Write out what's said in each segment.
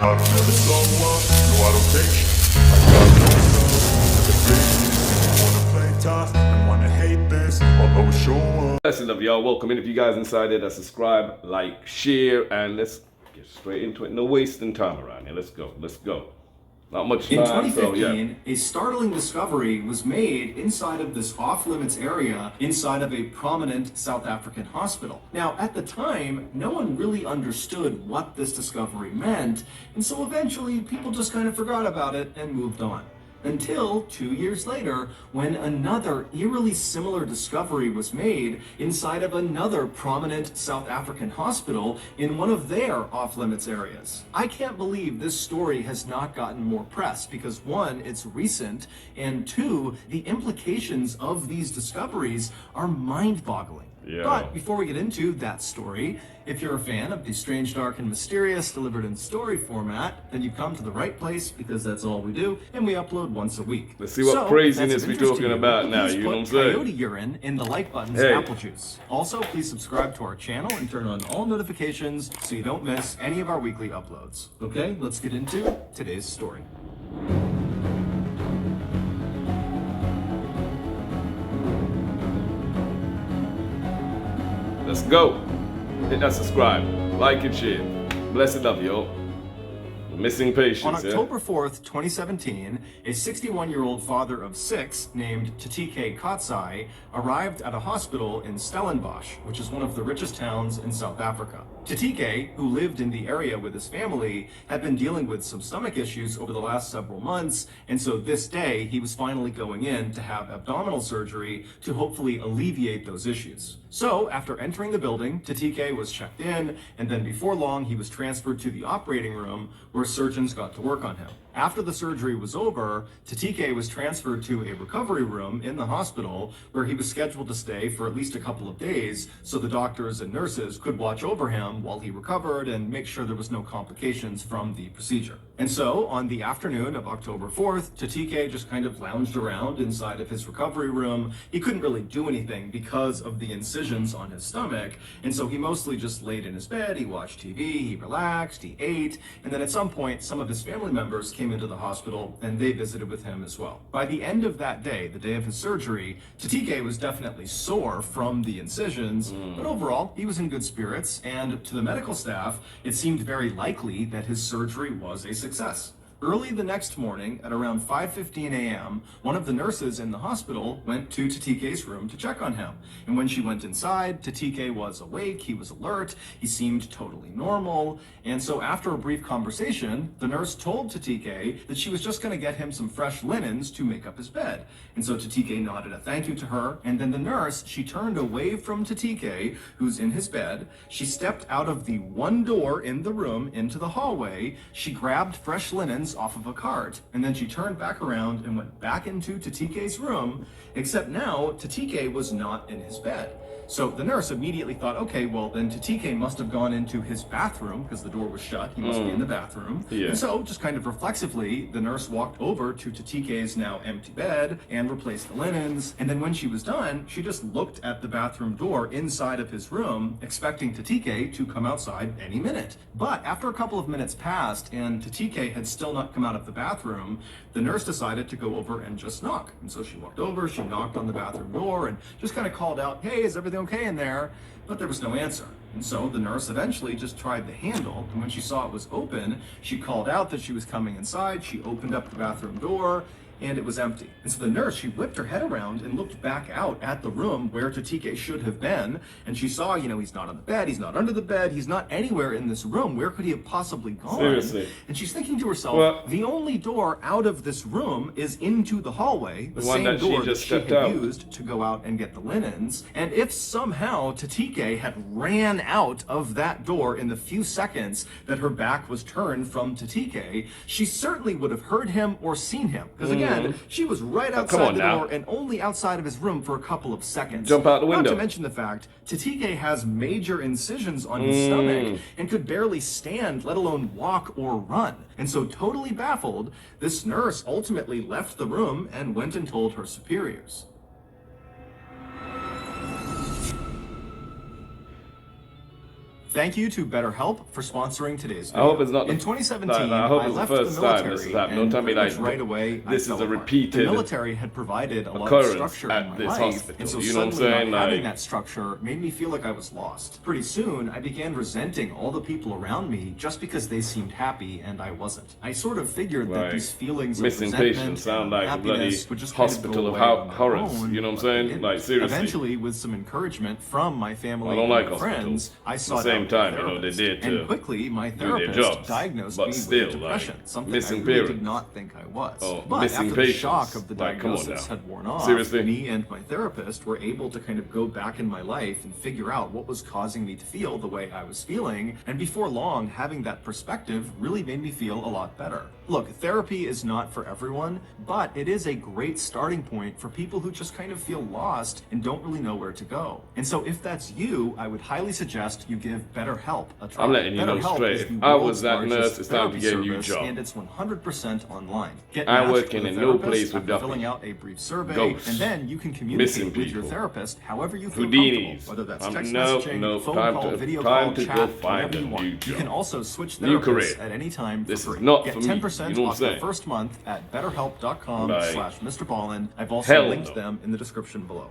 I don't ever slow up, no I don't take shit. I got no love for the fakeness. Wanna play tough and wanna hate this, I'll always show up. Blessings of y'all. Welcome in. If you guys inside there, subscribe, like, share, and let's get straight into it. No wasting time around here. Let's go. Let's go. Not much time. In 2015, so yeah. a startling discovery was made inside of this off-limits area inside of a prominent South African hospital. Now, at the time, no one really understood what this discovery meant, and so eventually people just kind of forgot about it and moved on. Until 2 years later, when another eerily similar discovery was made inside of another prominent South African hospital in one of their off-limits areas. I can't believe this story has not gotten more press because one, it's recent, and two, the implications of these discoveries are mind-boggling. Yeah. But before we get into that story, if you're a fan of the strange, dark, and mysterious delivered in story format, then you've come to the right place because that's all we do, and we upload once a week. Let's see what craziness we're talking about now, you know what I'm saying? Coyote urine in the like button's Hey. apple juice. Also, please subscribe to our channel and turn on all notifications so you don't miss any of our weekly uploads. Okay, let's get into today's story. Let's go. Hit that subscribe, like and share. Blessed of you. Missing patients. On October 4th, 2017, a 61-year-old father of 6 named Tatike Katsai arrived at a hospital in Stellenbosch, which is one of the richest towns in South Africa. Tatike, who lived in the area with his family, had been dealing with some stomach issues over the last several months, and so this day he was finally going in to have abdominal surgery to hopefully alleviate those issues. So, after entering the building, Tatike was checked in, and then before long he was transferred to the operating room where surgeons got to work on him. After the surgery was over, Tatike was transferred to a recovery room in the hospital where he was scheduled to stay for at least a couple of days so the doctors and nurses could watch over him while he recovered and make sure there was no complications from the procedure. And so, on the afternoon of October 4th, Tatike just kind of lounged around inside of his recovery room. He couldn't really do anything because of the incisions on his stomach, and so he mostly just laid in his bed, he watched TV, he relaxed, he ate, and then at some point, some of his family members came into the hospital and they visited with him as well. By the end of that day, the day of his surgery, Tatike was definitely sore from the incisions, but overall, he was in good spirits, and to the medical staff, it seemed very likely that his surgery was a success. Early the next morning, at around 5:15 a.m., one of the nurses in the hospital went to Tatike's room to check on him. And when she went inside, Tatike was awake, he was alert, he seemed totally normal. And so after a brief conversation, the nurse told Tatike that she was just going to get him some fresh linens to make up his bed. And so Tatike nodded a thank you to her, and then the nurse, she turned away from Tatike, who's in his bed. She stepped out of the one door in the room into the hallway. She grabbed fresh linens off of a cart, and then she turned back around and went back into Tatike's room, except now Tatike was not in his bed. So the nurse immediately thought, okay, well then Tatike must have gone into his bathroom because the door was shut. He must be in the bathroom. Yeah. And so just kind of reflexively, the nurse walked over to Tatike's now empty bed and replaced the linens. And then when she was done, she just looked at the bathroom door inside of his room, expecting Tatike to come outside any minute. But after a couple of minutes passed and Tatike had still not come out of the bathroom, the nurse decided to go over and just knock. And so she walked over, she knocked on the bathroom door and just kind of called out, hey, is everything okay in there? But there was no answer. And so the nurse eventually just tried the handle, and when she saw it was open, she called out that she was coming inside. She opened up the bathroom door, and it was empty. And so the nurse, she whipped her head around and looked back out at the room where Tatike should have been, and she saw, he's not on the bed, he's not under the bed, he's not anywhere in this room. Where could he have possibly gone? Seriously. And she's thinking to herself, Well, the only door out of this room is into the hallway, the one same that she door that just she stepped had out. used to go out and get the linens. And if somehow Tatike had ran out of that door in the few seconds that her back was turned from Tatike, she certainly would have heard him or seen him. Because again, she was right come outside on the now. door and only outside of his room for a couple of seconds. Jump out the window. Not to mention the fact, Tatike has major incisions on his stomach and could barely stand, let alone walk or run. And so totally baffled, this nurse ultimately left the room and went and told her superiors. Thank you to BetterHelp for sponsoring today's I video. hope it's not the, In 2017, I hope I it's the left first the time military, this has happened. Don't and tell me pretty like much right away, I this fell is a apart. repeated The military had provided a lot of occurrence structure at in my this life, hospital, and so you know what I'm suddenly saying? not having Like- that structure made me feel like I was lost. Pretty soon, I began resenting all the people around me just because they seemed happy and I wasn't. I sort of figured that Right. these feelings Missing of resentment patients sound and like a bloody happiness would just kind of hospital go of away on their horrors, own, you know what I'm but saying? they didn't. Like, seriously. Eventually, with some encouragement from my family I don't and like my friends, hospitals. I At sought the same out a time, you know, they therapist. did to And quickly, my do their therapist jobs, diagnosed but me still, with depression, like, something missing I really parents. did not think I was. Oh, But missing after the patients. shock of the Like, come on diagnosis now. had worn off, Seriously? me and my therapist were able to kind of go back in my life and figure out what was causing me to feel the way I was feeling. And before long, having that perspective really made me feel a lot better. Look, therapy is not for everyone, but it is a great starting point for people who just kind of feel lost and don't really know where to go. And so if that's you, I would highly suggest you give BetterHelp a try. I'm letting you know BetterHelp straight, is if the I was world's that largest nurse, it's time to therapy get a new service, job. and it's 100% online. Get I'm matched working with a in no therapist place with after filling Duffy. out a brief survey, Ghosts. and then you can Missing communicate with your people. therapist however you feel Houdinis. comfortable, whether that's No, text messaging, no, phone time call, to- video time call, to chat, go find whatever you a want. new You job. can also switch New therapists career. at any time for This is free. not Get for me. 10% You know what I'm off the saying? first month at betterhelp.com/Mr. Ballin. I've also Hell linked no. them in the description below.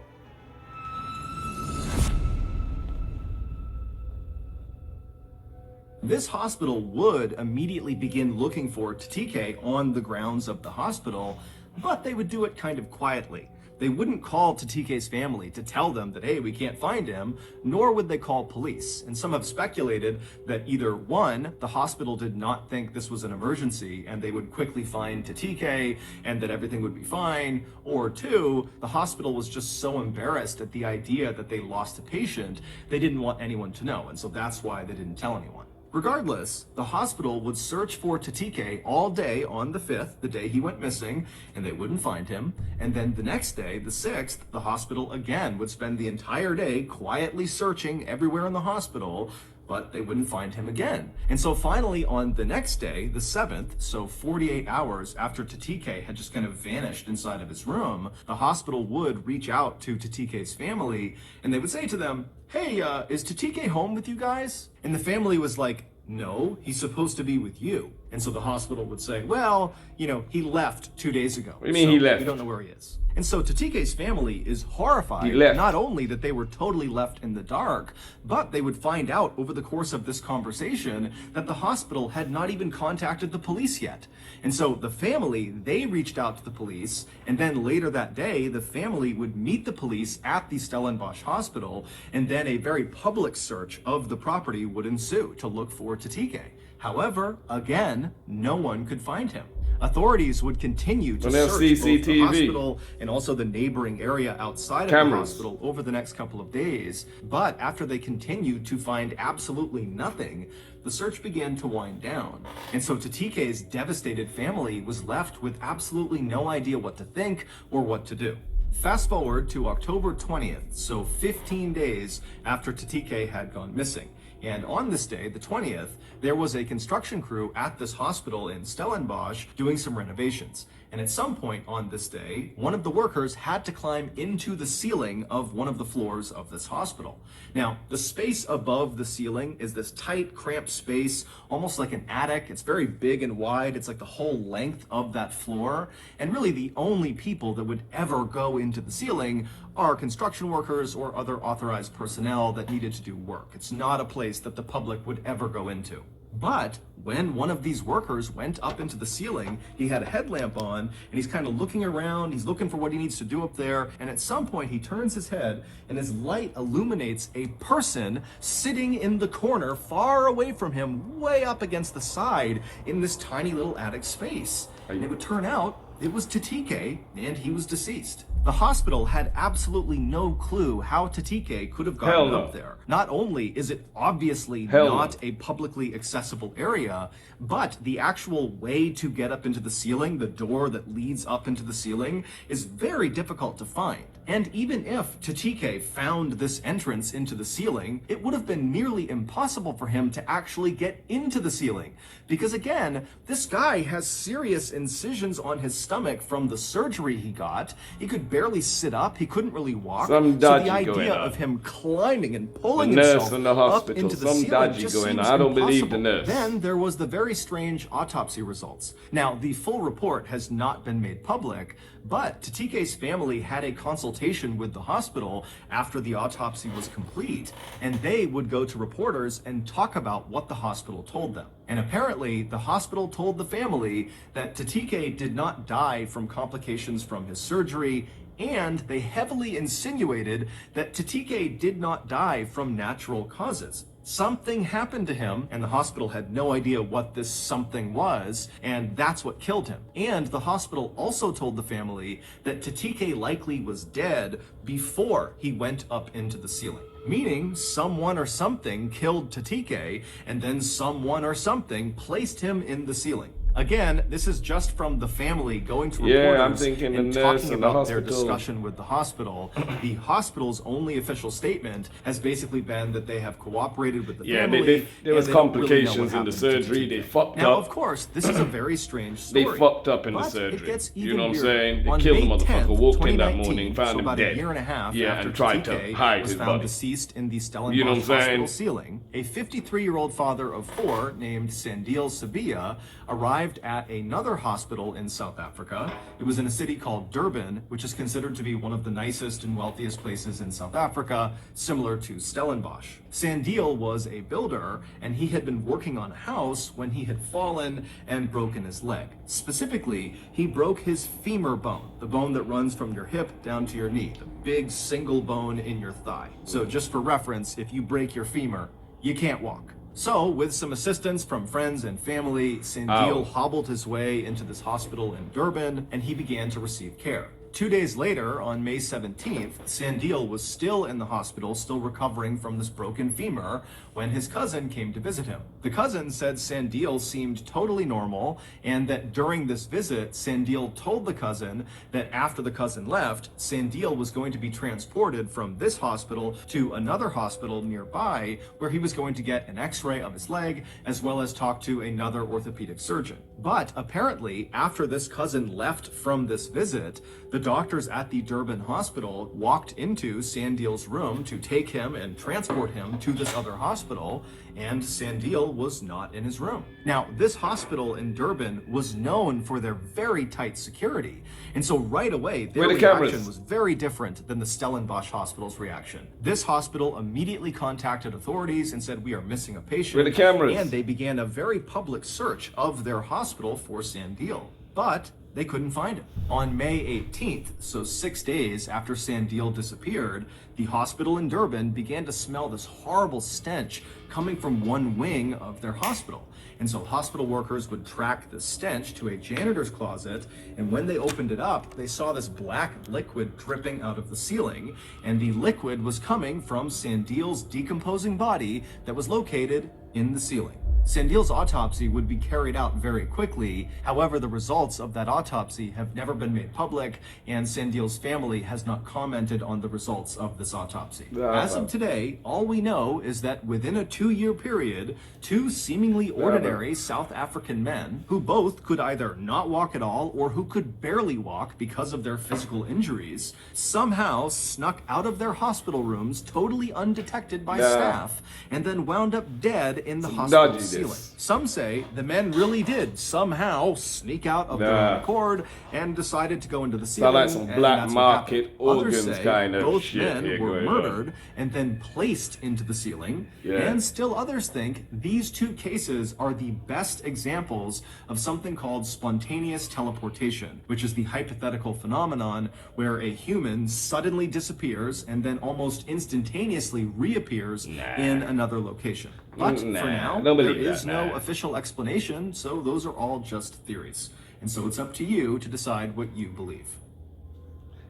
This hospital would immediately begin looking for Tatike on the grounds of the hospital, but they would do it kind of quietly. They wouldn't call Tatike's family to tell them that, hey, we can't find him, nor would they call police. And some have speculated that either one, the hospital did not think this was an emergency and they would quickly find Tatike and that everything would be fine, or two, the hospital was just so embarrassed at the idea that they lost a patient, they didn't want anyone to know. And so that's why they didn't tell anyone. Regardless, the hospital would search for Tatike all day on the 5th, the day he went missing, and they wouldn't find him. And then the next day, the 6th, the hospital again would spend the entire day quietly searching everywhere in the hospital, but they wouldn't find him again. And so finally on the next day, the 7th, so 48 hours after Tatike had just kind of vanished inside of his room, the hospital would reach out to Tatike's family and they would say to them, hey, is Tatike home with you guys? And the family was like, no, he's supposed to be with you. And so the hospital would say, well, you know, he left 2 days ago. What do you mean so he left? We don't know where he is. And so Tatike's family is horrified, He left. not only that they were totally left in the dark, but they would find out over the course of this conversation that the hospital had not even contacted the police yet. And so the family, they reached out to the police, and then later that day, the family would meet the police at the Stellenbosch hospital, and then a very public search of the property would ensue to look for Tatike. However, again, no one could find him. Authorities would continue to Well, there's search both the CCTV. hospital and also the neighboring area outside of the Cameras. hospital over the next couple of days. But after they continued to find absolutely nothing, the search began to wind down. And so Tatike's devastated family was left with absolutely no idea what to think or what to do. Fast forward to October 20th, so 15 days after Tatike had gone missing. And on this day, the 20th, there was a construction crew at this hospital in Stellenbosch doing some renovations. And at some point on this day, one of the workers had to climb into the ceiling of one of the floors of this hospital. Now, the space above the ceiling is this tight, cramped space, almost like an attic. It's very big and wide. It's like the whole length of that floor. And really the only people that would ever go into the ceiling are construction workers or other authorized personnel that needed to do work. It's not a place that the public would ever go into. But when one of these workers went up into the ceiling, he had a headlamp on and he's kind of looking around, he's looking for what he needs to do up there, and at some point he turns his head and his light illuminates a person sitting in the corner far away from him, way up against the side in this tiny little attic space. And it would turn out it was Tatike and he was deceased. The hospital had absolutely no clue how Tatike could have gotten Hell no. up there. Not only is it obviously Hell not no. a publicly accessible area, but the actual way to get up into the ceiling, the door that leads up into the ceiling, is very difficult to find. And even if Tatike found this entrance into the ceiling, it would have been nearly impossible for him to actually get into the ceiling. Because again, this guy has serious incisions on his stomach from the surgery he got. He could barely sit up. He couldn't really walk. Some So dodgy the idea going on. of him climbing and pulling The nurse himself in the up hospital, into the some ceiling dodgy just going on. seems I don't believe the impossible. nurse. Then there was the very strange autopsy results. Now, the full report has not been made public, but Tatike's family had a consultation with the hospital after the autopsy was complete, and they would go to reporters and talk about what the hospital told them. And apparently, the hospital told the family that Tatike did not die from complications from his surgery, and they heavily insinuated that Tatike did not die from natural causes. Something happened to him, and the hospital had no idea what this something was, and that's what killed him. And the hospital also told the family that Tatike likely was dead before he went up into the ceiling. Meaning, someone or something killed Tatike, and then someone or something placed him in the ceiling. Again, this is just from the family going to reporters Yeah, I'm thinking the and nurse talking in the about their hospital. discussion with the hospital. The hospital's only official statement has basically been that they have cooperated with the Yeah, family. there was and they don't really know complications what in the happened to surgery. Tatike. They fucked Now, up. of course, this is a very strange They story. fucked up in the but surgery. It gets You even know what I'm weirder. saying? They On killed the May motherfucker, 10th, woke in that 2019, morning, found so him about dead. a year and a half Yeah, after and tried to Tatike hide was his found body. deceased in the Stellenbosch You know what I'm saying? hospital ceiling, a 53-year-old father of 4 named Sandile Sabia arrived at another hospital in South Africa. It was in a city called Durban, which is considered to be one of the nicest and wealthiest places in South Africa, similar to Stellenbosch. Sandile was a builder, and he had been working on a house when he had fallen and broken his leg. Specifically, he broke his femur bone, the bone that runs from your hip down to your knee, the big single bone in your thigh. So just for reference, if you break your femur, you can't walk. So, with some assistance from friends and family, Sandile hobbled his way into this hospital in Durban, and he began to receive care. 2 days later, on May 17th, Sandile was still in the hospital, still recovering from this broken femur, when his cousin came to visit him. The cousin said Sandile seemed totally normal, and that during this visit, Sandile told the cousin that after the cousin left, Sandile was going to be transported from this hospital to another hospital nearby, where he was going to get an x-ray of his leg, as well as talk to another orthopedic surgeon. But apparently, after this cousin left from this visit, the doctors at the Durban hospital walked into Sandile's room to take him and transport him to this other hospital, and Sandile was not in his room. Now, this hospital in Durban was known for their very tight security, and so right away, their Where the reaction cameras? was very different than the Stellenbosch hospital's reaction. This hospital immediately contacted authorities and said, "We are missing a patient." Where the cameras? And they began a very public search of their hospital for Sandile. But they couldn't find him. On May 18th, so 6 days after Sandile disappeared, the hospital in Durban began to smell this horrible stench coming from one wing of their hospital. And so hospital workers would track the stench to a janitor's closet, and when they opened it up, they saw this black liquid dripping out of the ceiling, and the liquid was coming from Sandile's decomposing body that was located in the ceiling. Sandile's autopsy would be carried out very quickly. However, the results of that autopsy have never been made public, and Sandile's family has not commented on the results of this autopsy. As of today, all we know is that within a 2-year period, 2 seemingly ordinary South African men, who both could either not walk at all or who could barely walk because of their physical injuries, somehow snuck out of their hospital rooms totally undetected by staff, and then wound up dead in the hospital dodgy ceiling. this. Some say the men really did somehow sneak out of their own accord and decided to go into the ceiling. like some and black that's what market happened. Others organs say kind of both shit men here were going on. murdered and then placed into the ceiling. Yeah. And still others think these 2 cases are the best examples of something called spontaneous teleportation, which is the hypothetical phenomenon where a human suddenly disappears and then almost instantaneously reappears in another location. But for now, don't there believe is that, no nah. official explanation, so those are all just theories. And so it's up to you to decide what you believe.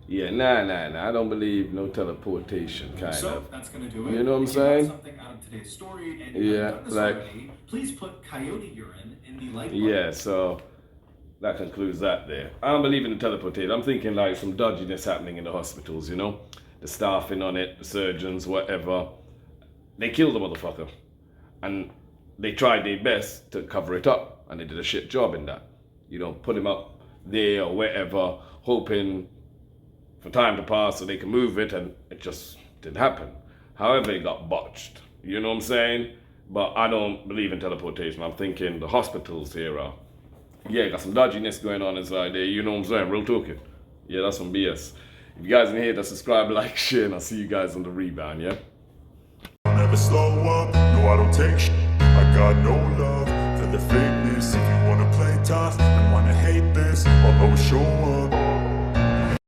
Yeah, nah. I don't believe no teleportation kind So of. that's going to do it. You know what I'm If you got saying? something out of today's story and you Yeah, haven't done this like- already, please put coyote urine in the like button. Yeah, so that concludes that there. I don't believe in the teleportation. I'm thinking like some dodginess happening in the hospitals, you know? The staffing on it, the surgeons, whatever. They killed the motherfucker. And they tried their best to cover it up. And they did a shit job in that. You know, put him up there or wherever, hoping for time to pass so they can move it, and it just didn't happen. However, it got botched. You know what I'm saying? But I don't believe in teleportation. I'm thinking the hospitals here are, yeah, got some dodginess going on inside there. You know what I'm saying? Real talking. Yeah, that's some BS. If you guys in here, subscribe, like, share, and I'll see you guys on the rebound, yeah? I'll never slow up, no I don't take sh**. I got no love for the fakeness. If you wanna play tough and wanna hate this, I'll always show up.